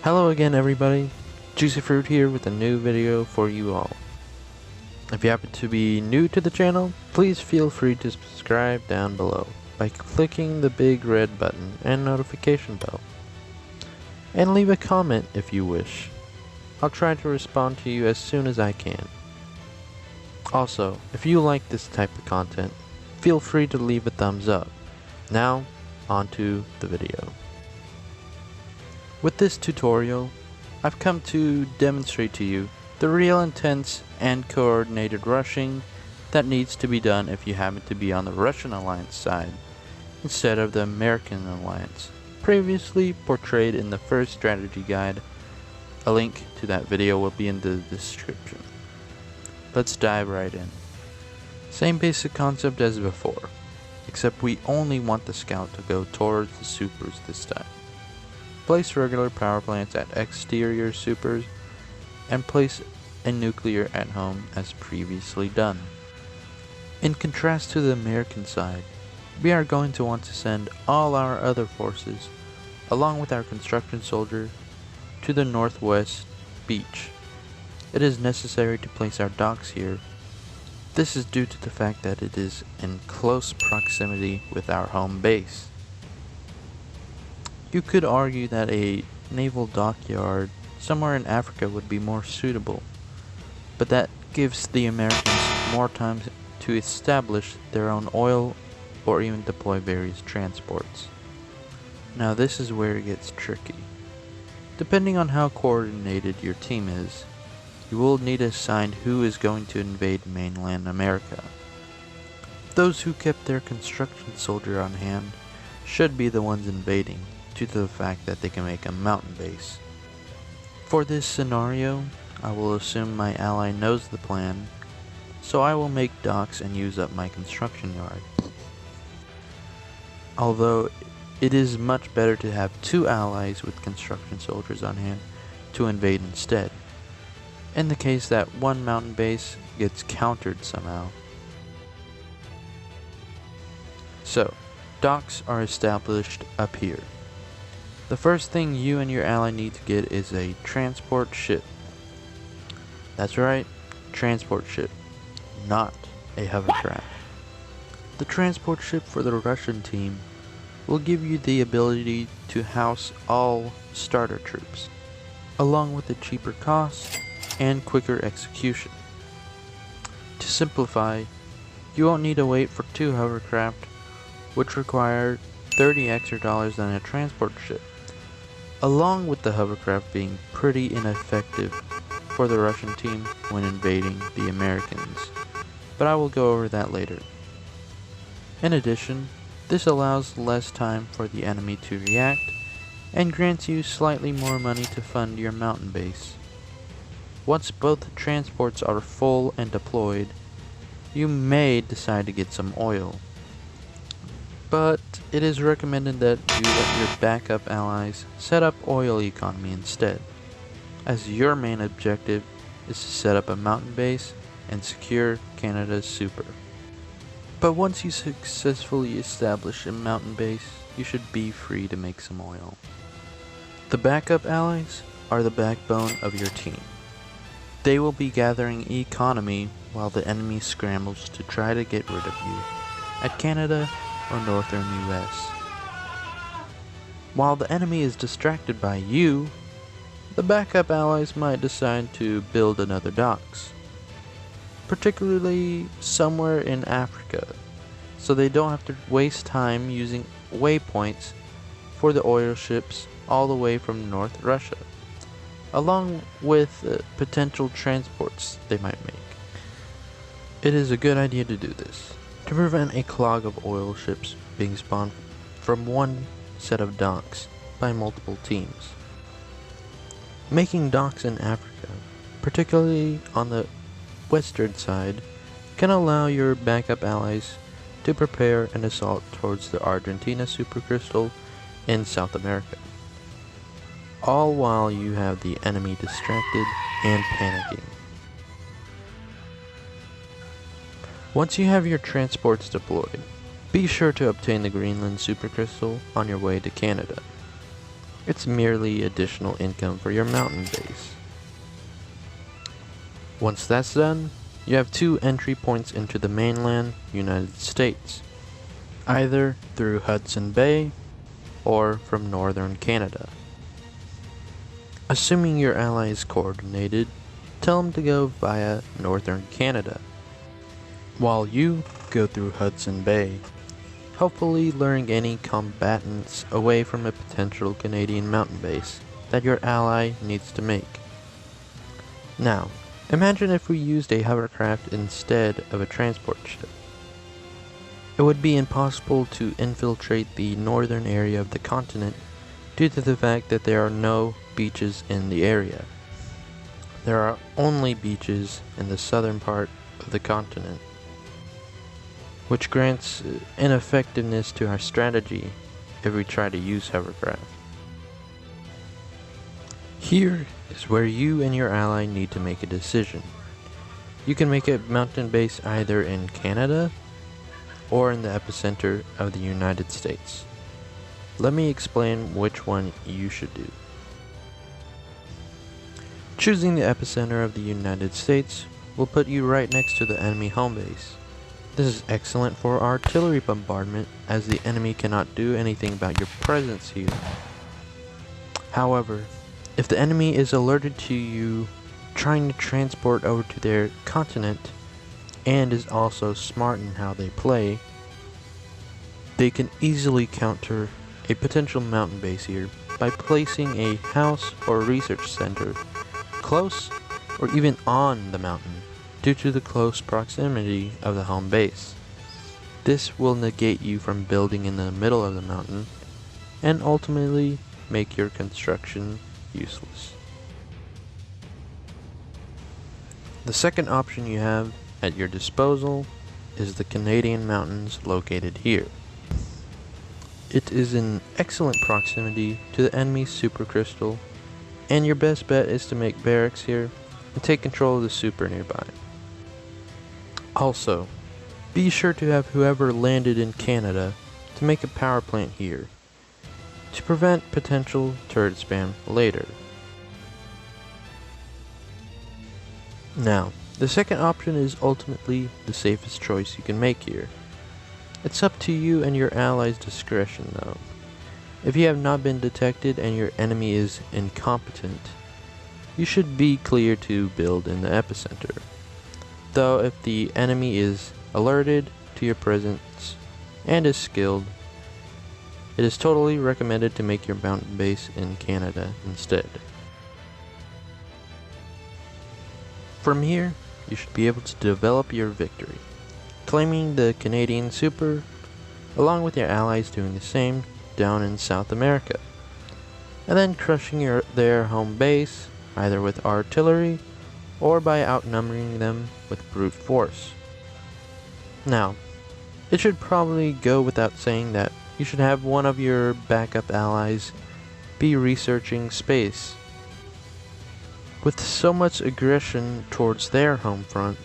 Hello again everybody, Juicy Fruit here with a new video for you all. If you happen to be new to the channel, please feel free to subscribe down below by clicking the big red button and notification bell. And leave a comment if you wish. I'll try to respond to you as soon as I can. Also, if you like this type of content, feel free to leave a thumbs up. Now, on to the video. With this tutorial, I've come to demonstrate to you the real intense and coordinated rushing that needs to be done if you happen to be on the Russian Alliance side instead of the American Alliance, previously portrayed in the first strategy guide. A link to that video will be in the description. Let's dive right in. Same basic concept as before, except we only want the scout to go towards the supers this time. Place regular power plants at exterior supers and place a nuclear at home as previously done. In contrast to the American side, we are going to want to send all our other forces, along with our construction soldier, to the northwest beach. It is necessary to place our docks here. This is due to the fact that it is in close proximity with our home base. You could argue that a naval dockyard somewhere in Africa would be more suitable, but that gives the Americans more time to establish their own oil or even deploy various transports. Now this is where it gets tricky. Depending on how coordinated your team is, you will need to assign who is going to invade mainland America. Those who kept their construction soldier on hand should be the ones invading, due to the fact that they can make a mountain base. For this scenario, I will assume my ally knows the plan, so I will make docks and use up my construction yard. Although it is much better to have two allies with construction soldiers on hand to invade instead, in the case that one mountain base gets countered somehow. So, docks are established up here. The first thing you and your ally need to get is a transport ship. That's right, transport ship, not a hovercraft. The transport ship for the Russian team will give you the ability to house all starter troops, along with a cheaper cost and quicker execution. To simplify, you won't need to wait for two hovercraft, which require $30 extra than a transport ship, along with the hovercraft being pretty ineffective for the Russian team when invading the Americans, but I will go over that later. In addition, this allows less time for the enemy to react and grants you slightly more money to fund your mountain base. Once both transports are full and deployed, you may decide to get some oil, but it is recommended that you let your backup allies set up oil economy instead, as your main objective is to set up a mountain base and secure Canada's super. But once you successfully establish a mountain base, you should be free to make some oil. The backup allies are the backbone of your team. They will be gathering economy while the enemy scrambles to try to get rid of you at Canada or northern US. While the enemy is distracted by you, the backup allies might decide to build another docks, particularly somewhere in Africa, so they don't have to waste time using waypoints for the oil ships all the way from North Russia, along with potential transports they might make. It is a good idea to do this to prevent a clog of oil ships being spawned from one set of docks by multiple teams. Making docks in Africa, particularly on the western side, can allow your backup allies to prepare an assault towards the Argentina supercrystal in South America, all while you have the enemy distracted and panicking. Once you have your transports deployed, be sure to obtain the Greenland supercrystal on your way to Canada. It's merely additional income for your mountain base. Once that's done, you have two entry points into the mainland United States, either through Hudson Bay or from northern Canada. Assuming your ally is coordinated, tell them to go via northern Canada, while you go through Hudson Bay, hopefully luring any combatants away from a potential Canadian mountain base that your ally needs to make. Now, imagine if we used a hovercraft instead of a transport ship. It would be impossible to infiltrate the northern area of the continent due to the fact that there are no beaches in the area. There are only beaches in the southern part of the continent, which grants ineffectiveness to our strategy if we try to use hovercraft. Here is where you and your ally need to make a decision. You can make a mountain base either in Canada or in the epicenter of the United States. Let me explain which one you should do. Choosing the epicenter of the United States will put you right next to the enemy home base. This is excellent for artillery bombardment, as the enemy cannot do anything about your presence here. However, if the enemy is alerted to you trying to transport over to their continent, and is also smart in how they play, they can easily counter a potential mountain base here by placing a house or research center close or even on the mountain due to the close proximity of the home base. This will negate you from building in the middle of the mountain and ultimately make your construction useless. The second option you have at your disposal is the Canadian mountains located here. It is in excellent proximity to the enemy's supercrystal, and your best bet is to make barracks here and take control of the super nearby. Also, be sure to have whoever landed in Canada to make a power plant here to prevent potential turret spam later. Now, the second option is ultimately the safest choice you can make here. It's up to you and your allies' discretion though. If you have not been detected and your enemy is incompetent, you should be clear to build in the epicenter. Though if the enemy is alerted to your presence and is skilled, it is totally recommended to make your mountain base in Canada instead. From here, you should be able to develop your victory, claiming the Canadian super, along with your allies doing the same down in South America, and then crushing their home base either with artillery or by outnumbering them with brute force. Now, it should probably go without saying that you should have one of your backup allies be researching space. With so much aggression towards their home front,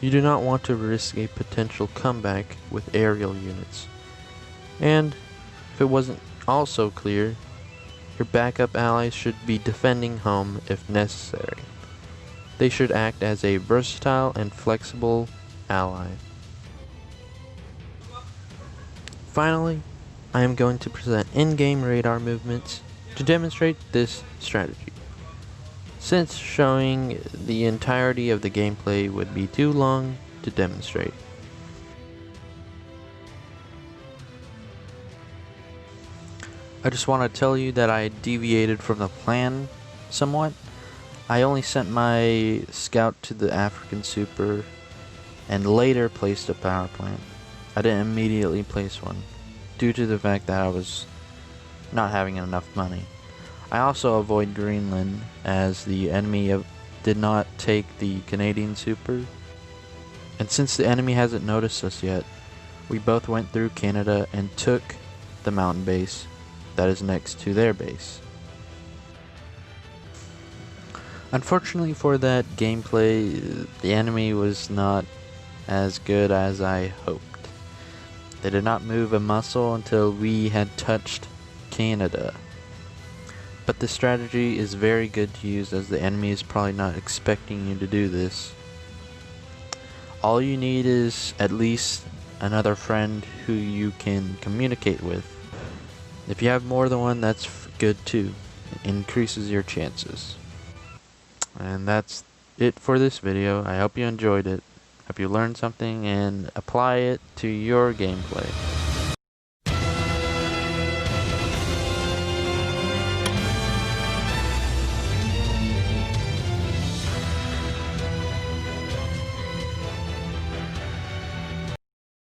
you do not want to risk a potential comeback with aerial units. And if it wasn't also clear, your backup allies should be defending home if necessary. They should act as a versatile and flexible ally. Finally, I am going to present in-game radar movements to demonstrate this strategy, since showing the entirety of the gameplay would be too long to demonstrate. I just want to tell you that I deviated from the plan somewhat. I only sent my scout to the African super and later placed a power plant. I didn't immediately place one due to the fact that I was not having enough money. I also avoid Greenland as the enemy did not take the Canadian super, and since the enemy hasn't noticed us yet, we both went through Canada and took the mountain base that is next to their base. Unfortunately for that gameplay, the enemy was not as good as I hoped. They did not move a muscle until we had touched Canada. But this strategy is very good to use as the enemy is probably not expecting you to do this. All you need is at least another friend who you can communicate with. If you have more than one, that's good too. It increases your chances. And that's it for this video. I hope you enjoyed it. Hope you learned something and apply it to your gameplay.